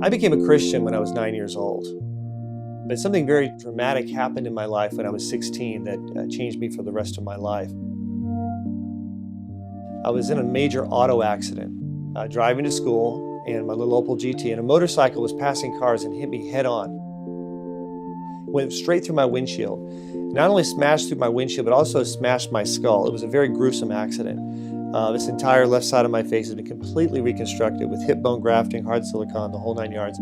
I became a Christian when I was 9 years old, but something very dramatic happened in my life when I was 16 that changed me for the rest of my life. I was in a major auto accident, driving to school in my little Opel GT, and a motorcycle was passing cars and hit me head on. Went straight through my windshield. Not only smashed through my windshield, but also smashed my skull. It was a very gruesome accident. This entire left side of my face has been completely reconstructed with hip bone grafting, hard silicone, the whole 9 yards.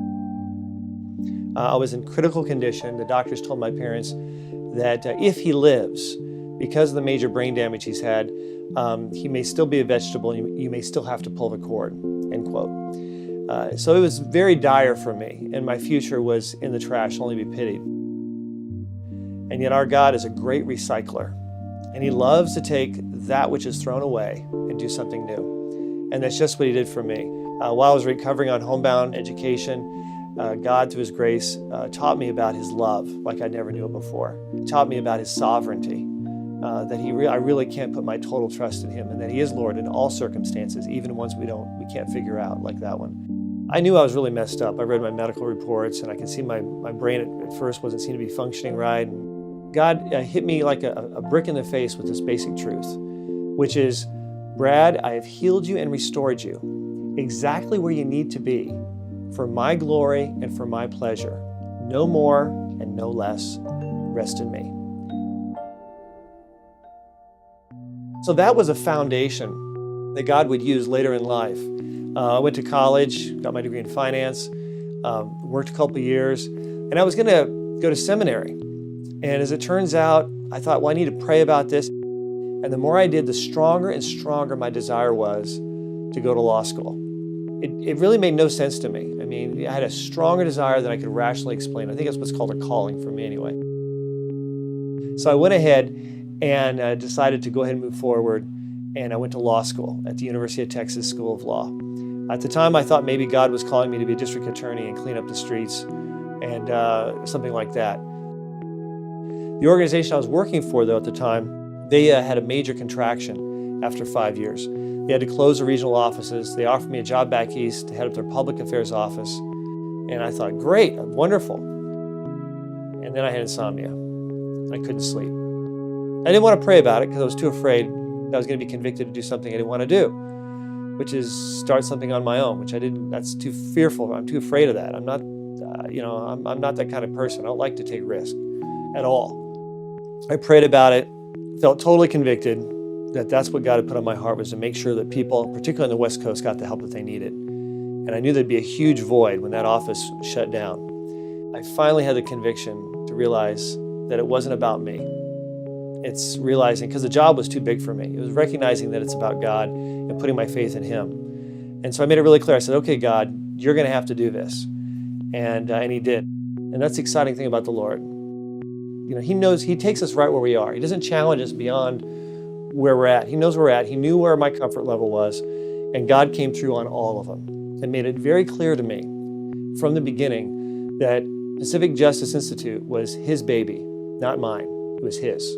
I was in critical condition. The doctors told my parents that if he lives, because of the major brain damage he's had, he may still be a vegetable, and you may still have to pull the cord, end quote. So it was very dire for me, and my future was in the trash, only to be pitied. And yet our God is a great recycler, and he loves to take that which is thrown away and do something new. And that's just what he did for me. While I was recovering on homebound education, God, through his grace, taught me about his love like I never knew it before. He taught me about his sovereignty, that I really can't put my total trust in him, and that he is Lord in all circumstances, even ones we can't figure out, like that one. I knew I was really messed up. I read my medical reports, and I could see my brain at first wasn't seeming to be functioning right. God hit me like a brick in the face with this basic truth, which is, Brad, I have healed you and restored you exactly where you need to be for my glory and for my pleasure. No more and no less. Rest in me. So that was a foundation that God would use later in life. I went to college, got my degree in finance, worked a couple of years, and I was going to go to seminary. And as it turns out, I thought, well, I need to pray about this. And the more I did, the stronger and stronger my desire was to go to law school. It really made no sense to me. I mean, I had a stronger desire than I could rationally explain. I think that's what's called a calling for me anyway. So I went ahead and decided to go ahead and move forward. And I went to law school at the University of Texas School of Law. At the time, I thought maybe God was calling me to be a district attorney and clean up the streets and something like that. The organization I was working for, though, at the time, they had a major contraction after 5 years. They had to close the regional offices. They offered me a job back east to head up their public affairs office. And I thought, great, wonderful. And then I had insomnia. I couldn't sleep. I didn't want to pray about it because I was too afraid that I was going to be convicted to do something I didn't want to do, which is start something on my own, which I didn't. That's too fearful. I'm too afraid of that. I'm not, I'm not that kind of person. I don't like to take risks at all. I prayed about it, felt totally convicted that that's what God had put on my heart, was to make sure that people, particularly on the West Coast, got the help that they needed. And I knew there'd be a huge void when that office shut down. I finally had the conviction to realize that it wasn't about me. It's realizing, because the job was too big for me, it was recognizing that it's about God and putting my faith in him. And so I made it really clear. I said, okay, God, you're going to have to do this. And he did. And that's the exciting thing about the Lord. You know, he knows, he takes us right where we are. He doesn't challenge us beyond where we're at. He knows where we're at. He knew where my comfort level was, and God came through on all of them and made it very clear to me from the beginning that Pacific Justice Institute was his baby, not mine. It was his.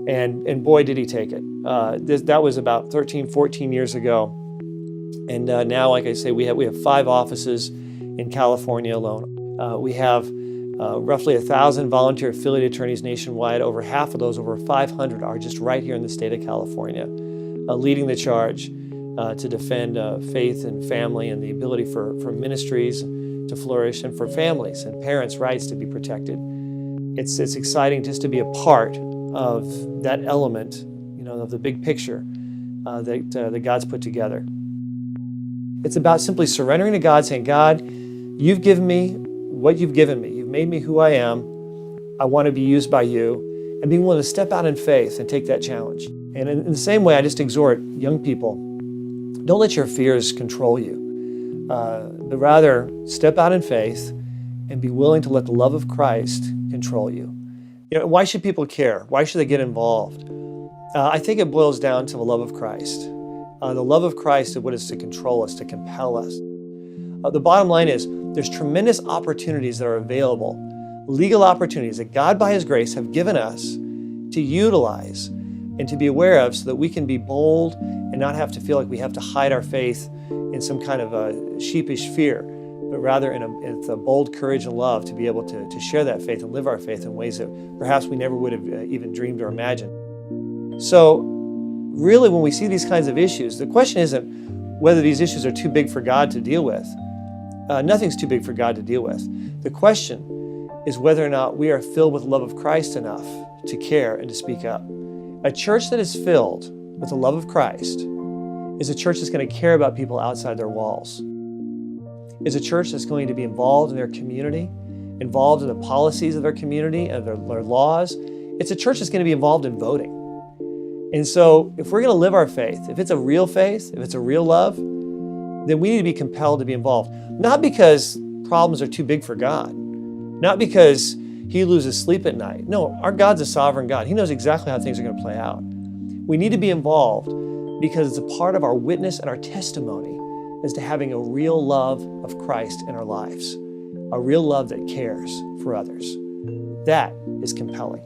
And boy, did he take it. That was about 13, 14 years ago. And now, like I say, we have 5 offices in California alone. We have roughly 1,000 volunteer affiliate attorneys nationwide. Over half of those, over 500, are just right here in the state of California, leading the charge to defend faith and family and the ability for ministries to flourish and for families and parents' rights to be protected. It's exciting just to be a part of that element, of the big picture that God's put together. It's about simply surrendering to God, saying, God, you've given me what you've given me. You've made me who I am. I want to be used by you, and being willing to step out in faith and take that challenge. And in the same way, I just exhort young people, don't let your fears control you, but rather step out in faith and be willing to let the love of Christ control you. Why should people care? Why should they get involved? I think it boils down to the love of Christ. The love of Christ is what is to control us, to compel us. The bottom line is, there's tremendous opportunities that are available, legal opportunities that God, by his grace, have given us to utilize and to be aware of so that we can be bold and not have to feel like we have to hide our faith in some kind of a sheepish fear. but rather it's a bold courage and love to be able to share that faith and live our faith in ways that perhaps we never would have even dreamed or imagined. So really, when we see these kinds of issues, the question isn't whether these issues are too big for God to deal with. Nothing's too big for God to deal with. The question is whether or not we are filled with the love of Christ enough to care and to speak up. A church that is filled with the love of Christ is a church that's going to care about people outside their walls. Is a church that's going to be involved in their community, involved in the policies of their community and their laws. It's a church that's going to be involved in voting. And so if we're going to live our faith, if it's a real faith, if it's a real love, then we need to be compelled to be involved. Not because problems are too big for God, not because He loses sleep at night. No, our God's a sovereign God. He knows exactly how things are going to play out. We need to be involved because it's a part of our witness and our testimony as to having a real love of Christ in our lives, a real love that cares for others. That is compelling.